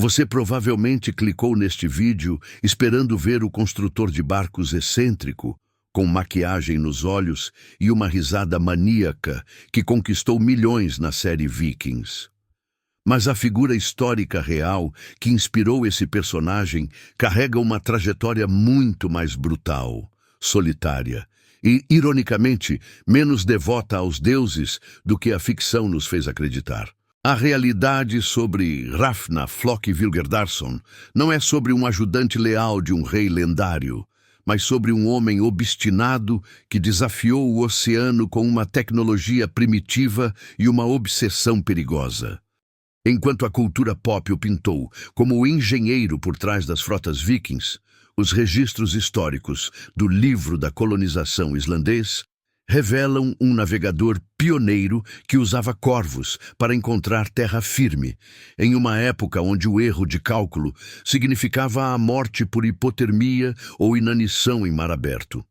Você provavelmente clicou neste vídeo esperando ver o construtor de barcos excêntrico, com maquiagem nos olhos e uma risada maníaca que conquistou milhões na série Vikings. Mas a figura histórica real que inspirou esse personagem carrega uma trajetória muito mais brutal, solitária e, ironicamente, menos devota aos deuses do que a ficção nos fez acreditar. A realidade sobre Hrafna Flóki Vilgerdarson não é sobre um ajudante leal de um rei lendário, mas sobre um homem obstinado que desafiou o oceano com uma tecnologia primitiva e uma obsessão perigosa. Enquanto a cultura pop o pintou como o engenheiro por trás das frotas vikings, os registros históricos do livro da colonização islandês revelam um navegador pioneiro que usava corvos para encontrar terra firme, em uma época onde o erro de cálculo significava a morte por hipotermia ou inanição em mar aberto.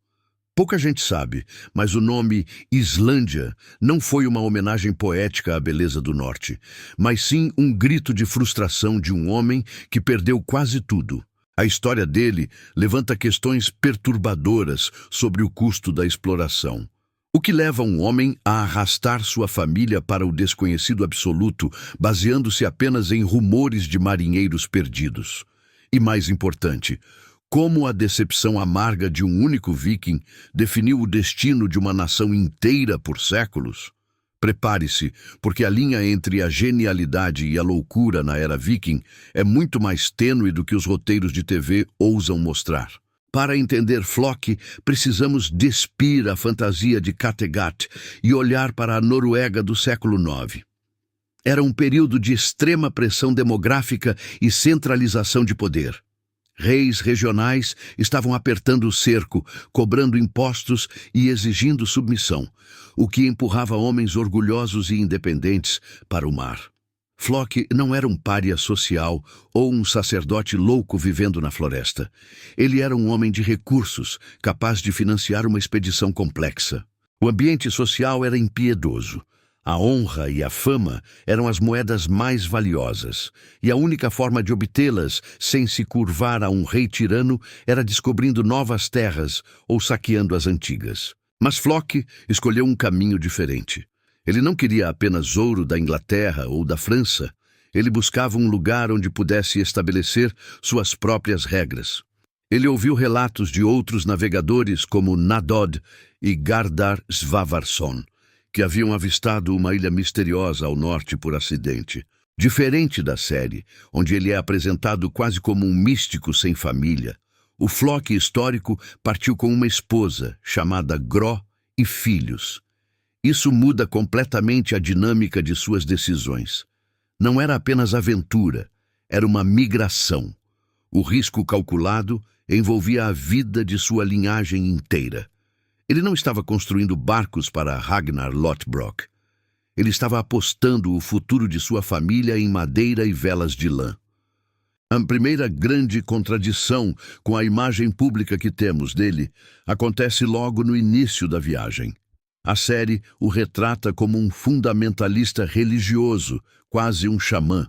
Pouca gente sabe, mas o nome Islândia não foi uma homenagem poética à beleza do norte, mas sim um grito de frustração de um homem que perdeu quase tudo. A história dele levanta questões perturbadoras sobre o custo da exploração. O que leva um homem a arrastar sua família para o desconhecido absoluto, baseando-se apenas em rumores de marinheiros perdidos? E mais importante, como a decepção amarga de um único viking definiu o destino de uma nação inteira por séculos? Prepare-se, porque a linha entre a genialidade e a loucura na era viking é muito mais tênue do que os roteiros de TV ousam mostrar. Para entender Flóki, precisamos despir a fantasia de Kattegat e olhar para a Noruega do século IX. Era um período de extrema pressão demográfica e centralização de poder. Reis regionais estavam apertando o cerco, cobrando impostos e exigindo submissão, o que empurrava homens orgulhosos e independentes para o mar. Flóki não era um pária social ou um sacerdote louco vivendo na floresta. Ele era um homem de recursos, capaz de financiar uma expedição complexa. O ambiente social era impiedoso. A honra e a fama eram as moedas mais valiosas, e a única forma de obtê-las sem se curvar a um rei tirano era descobrindo novas terras ou saqueando as antigas. Mas Flóki escolheu um caminho diferente. Ele não queria apenas ouro da Inglaterra ou da França. Ele buscava um lugar onde pudesse estabelecer suas próprias regras. Ele ouviu relatos de outros navegadores como Nadod e Gardar Svavarsson, que haviam avistado uma ilha misteriosa ao norte por acidente. Diferente da série, onde ele é apresentado quase como um místico sem família, o Flóki histórico partiu com uma esposa chamada Gro e filhos. Isso muda completamente a dinâmica de suas decisões. Não era apenas aventura, era uma migração. O risco calculado envolvia a vida de sua linhagem inteira. Ele não estava construindo barcos para Ragnar Lothbrok. Ele estava apostando o futuro de sua família em madeira e velas de lã. A primeira grande contradição com a imagem pública que temos dele acontece logo no início da viagem. A série o retrata como um fundamentalista religioso, quase um xamã.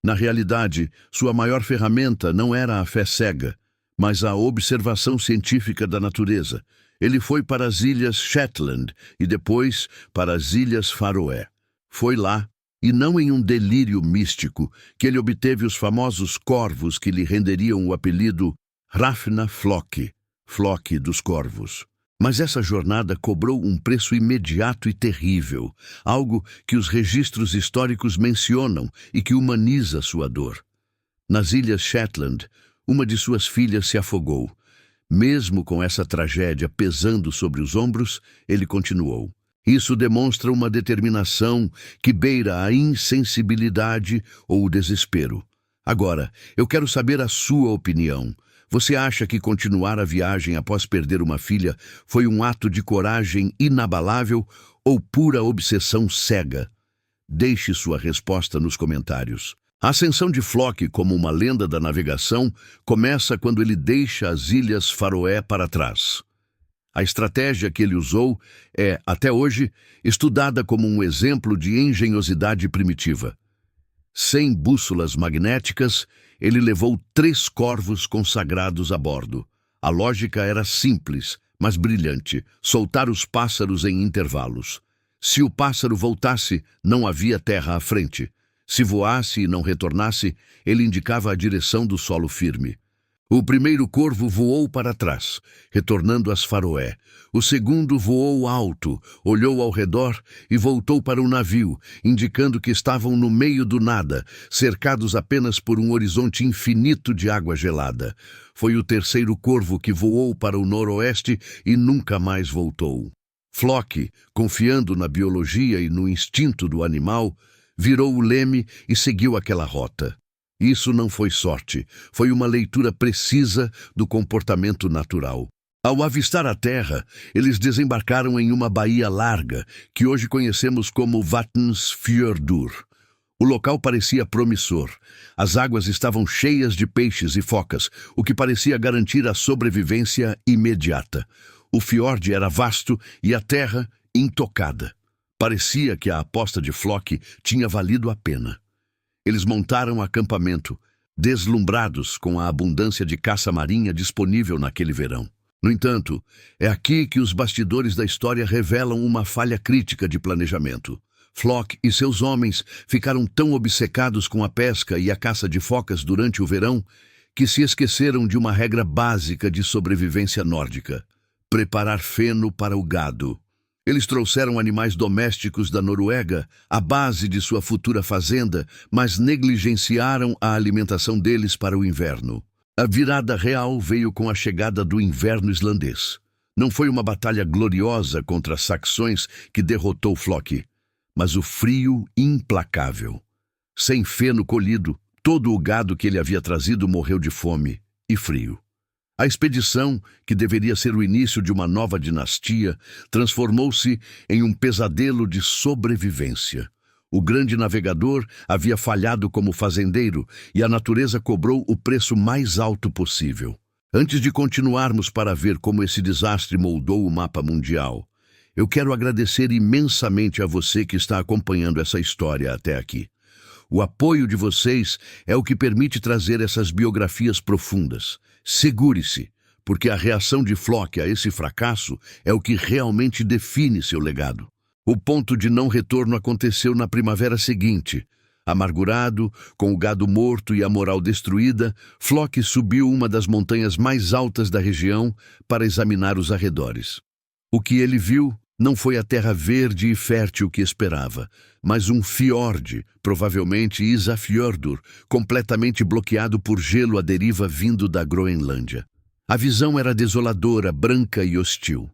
Na realidade, sua maior ferramenta não era a fé cega, mas a observação científica da natureza. Ele foi para as Ilhas Shetland e depois para as Ilhas Faroé. Foi lá, e não em um delírio místico, que ele obteve os famosos corvos que lhe renderiam o apelido Hrafna Flóki, Flóki dos Corvos. Mas essa jornada cobrou um preço imediato e terrível, algo que os registros históricos mencionam e que humaniza sua dor. Nas Ilhas Shetland, uma de suas filhas se afogou. Mesmo com essa tragédia pesando sobre os ombros, ele continuou. Isso demonstra uma determinação que beira a insensibilidade ou o desespero. Agora, eu quero saber a sua opinião. Você acha que continuar a viagem após perder uma filha foi um ato de coragem inabalável ou pura obsessão cega? Deixe sua resposta nos comentários. A ascensão de Flóki como uma lenda da navegação começa quando ele deixa as Ilhas Faroé para trás. A estratégia que ele usou é, até hoje, estudada como um exemplo de engenhosidade primitiva. Sem bússolas magnéticas, ele levou 3 corvos consagrados a bordo. A lógica era simples, mas brilhante: soltar os pássaros em intervalos. Se o pássaro voltasse, não havia terra à frente. Se voasse e não retornasse, ele indicava a direção do solo firme. O primeiro corvo voou para trás, retornando às Faroé. O segundo voou alto, olhou ao redor e voltou para o navio, indicando que estavam no meio do nada, cercados apenas por um horizonte infinito de água gelada. Foi o terceiro corvo que voou para o noroeste e nunca mais voltou. Flock, confiando na biologia e no instinto do animal, virou o leme e seguiu aquela rota. Isso não foi sorte, foi uma leitura precisa do comportamento natural. Ao avistar a terra, eles desembarcaram em uma baía larga, que hoje conhecemos como Vatnsfjörður. O local parecia promissor. As águas estavam cheias de peixes e focas, o que parecia garantir a sobrevivência imediata. O fiorde era vasto e a terra intocada. Parecia que a aposta de Flock tinha valido a pena. Eles montaram acampamento, deslumbrados com a abundância de caça marinha disponível naquele verão. No entanto, é aqui que os bastidores da história revelam uma falha crítica de planejamento. Flock e seus homens ficaram tão obcecados com a pesca e a caça de focas durante o verão que se esqueceram de uma regra básica de sobrevivência nórdica: preparar feno para o gado. Eles trouxeram animais domésticos da Noruega, a base de sua futura fazenda, mas negligenciaram a alimentação deles para o inverno. A virada real veio com a chegada do inverno islandês. Não foi uma batalha gloriosa contra saxões que derrotou Flock, mas o frio implacável. Sem feno colhido, todo o gado que ele havia trazido morreu de fome e frio. A expedição, que deveria ser o início de uma nova dinastia, transformou-se em um pesadelo de sobrevivência. O grande navegador havia falhado como fazendeiro e a natureza cobrou o preço mais alto possível. Antes de continuarmos para ver como esse desastre moldou o mapa mundial, eu quero agradecer imensamente a você que está acompanhando essa história até aqui. O apoio de vocês é o que permite trazer essas biografias profundas. Segure-se, porque a reação de Flock a esse fracasso é o que realmente define seu legado. O ponto de não retorno aconteceu na primavera seguinte. Amargurado, com o gado morto e a moral destruída, Flock subiu uma das montanhas mais altas da região para examinar os arredores. O que ele viu não foi a terra verde e fértil que esperava, mas um fiorde, provavelmente Ísafjörður, completamente bloqueado por gelo à deriva vindo da Groenlândia. A visão era desoladora, branca e hostil.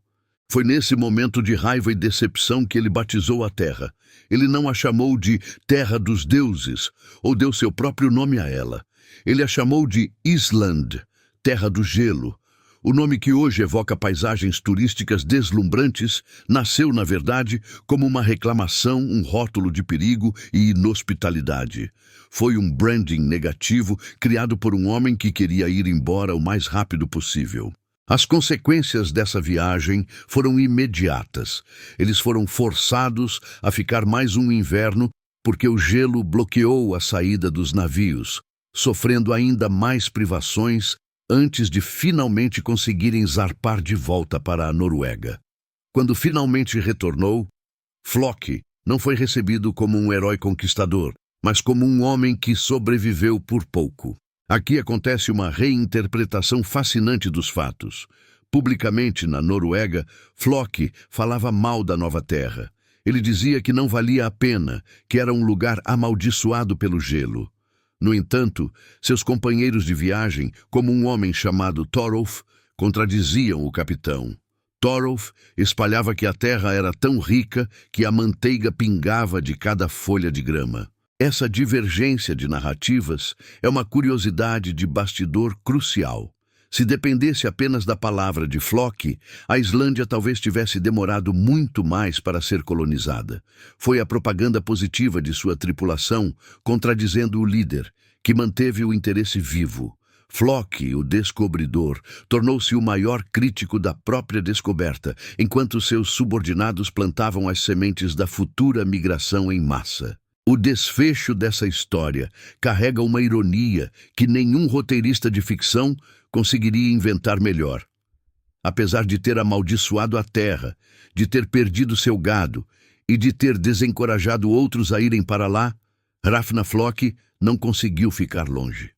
Foi nesse momento de raiva e decepção que ele batizou a terra. Ele não a chamou de Terra dos Deuses, ou deu seu próprio nome a ela. Ele a chamou de Island, Terra do Gelo. O nome, que hoje evoca paisagens turísticas deslumbrantes, nasceu, na verdade, como uma reclamação, um rótulo de perigo e inhospitalidade. Foi um branding negativo criado por um homem que queria ir embora o mais rápido possível. As consequências dessa viagem foram imediatas. Eles foram forçados a ficar mais um inverno porque o gelo bloqueou a saída dos navios, sofrendo ainda mais privações antes de finalmente conseguirem zarpar de volta para a Noruega. Quando finalmente retornou, Flock não foi recebido como um herói conquistador, mas como um homem que sobreviveu por pouco. Aqui acontece uma reinterpretação fascinante dos fatos. Publicamente, na Noruega, Flock falava mal da nova terra. Ele dizia que não valia a pena, que era um lugar amaldiçoado pelo gelo. No entanto, seus companheiros de viagem, como um homem chamado Thorolf, contradiziam o capitão. Thorolf espalhava que a terra era tão rica que a manteiga pingava de cada folha de grama. Essa divergência de narrativas é uma curiosidade de bastidor crucial. Se dependesse apenas da palavra de Flock, a Islândia talvez tivesse demorado muito mais para ser colonizada. Foi a propaganda positiva de sua tripulação, contradizendo o líder, que manteve o interesse vivo. Flock, o descobridor, tornou-se o maior crítico da própria descoberta, enquanto seus subordinados plantavam as sementes da futura migração em massa. O desfecho dessa história carrega uma ironia que nenhum roteirista de ficção conseguiria inventar melhor. Apesar de ter amaldiçoado a terra, de ter perdido seu gado e de ter desencorajado outros a irem para lá, Hrafna Flóki não conseguiu ficar longe.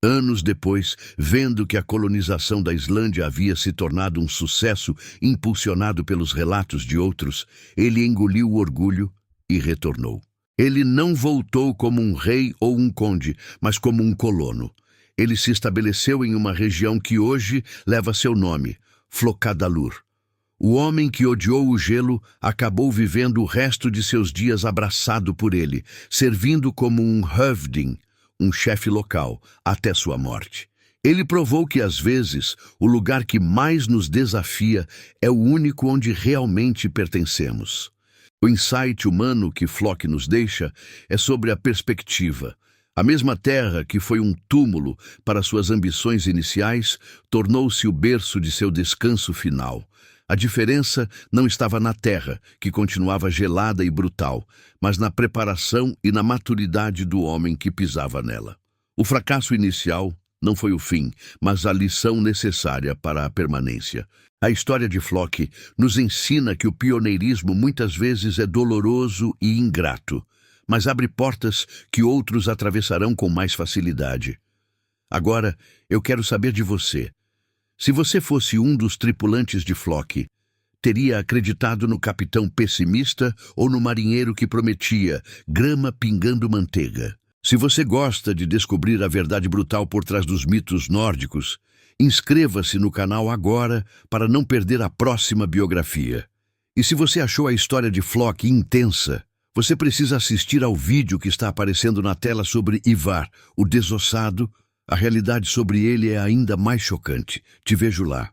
Anos depois, vendo que a colonização da Islândia havia se tornado um sucesso impulsionado pelos relatos de outros, ele engoliu o orgulho e retornou. Ele não voltou como um rei ou um conde, mas como um colono. Ele se estabeleceu em uma região que hoje leva seu nome, Flókadalur. O homem que odiou o gelo acabou vivendo o resto de seus dias abraçado por ele, servindo como um höfding, um chefe local, até sua morte. Ele provou que, às vezes, o lugar que mais nos desafia é o único onde realmente pertencemos. O insight humano que Flóki nos deixa é sobre a perspectiva. A mesma terra que foi um túmulo para suas ambições iniciais tornou-se o berço de seu descanso final. A diferença não estava na terra, que continuava gelada e brutal, mas na preparação e na maturidade do homem que pisava nela. O fracasso inicial não foi o fim, mas a lição necessária para a permanência. A história de Flóki nos ensina que o pioneirismo muitas vezes é doloroso e ingrato, mas abre portas que outros atravessarão com mais facilidade. Agora, eu quero saber de você. Se você fosse um dos tripulantes de Flóki, teria acreditado no capitão pessimista ou no marinheiro que prometia grama pingando manteiga? Se você gosta de descobrir a verdade brutal por trás dos mitos nórdicos, inscreva-se no canal agora para não perder a próxima biografia. E se você achou a história de Flóki intensa, você precisa assistir ao vídeo que está aparecendo na tela sobre Ivar, o desossado. A realidade sobre ele é ainda mais chocante. Te vejo lá.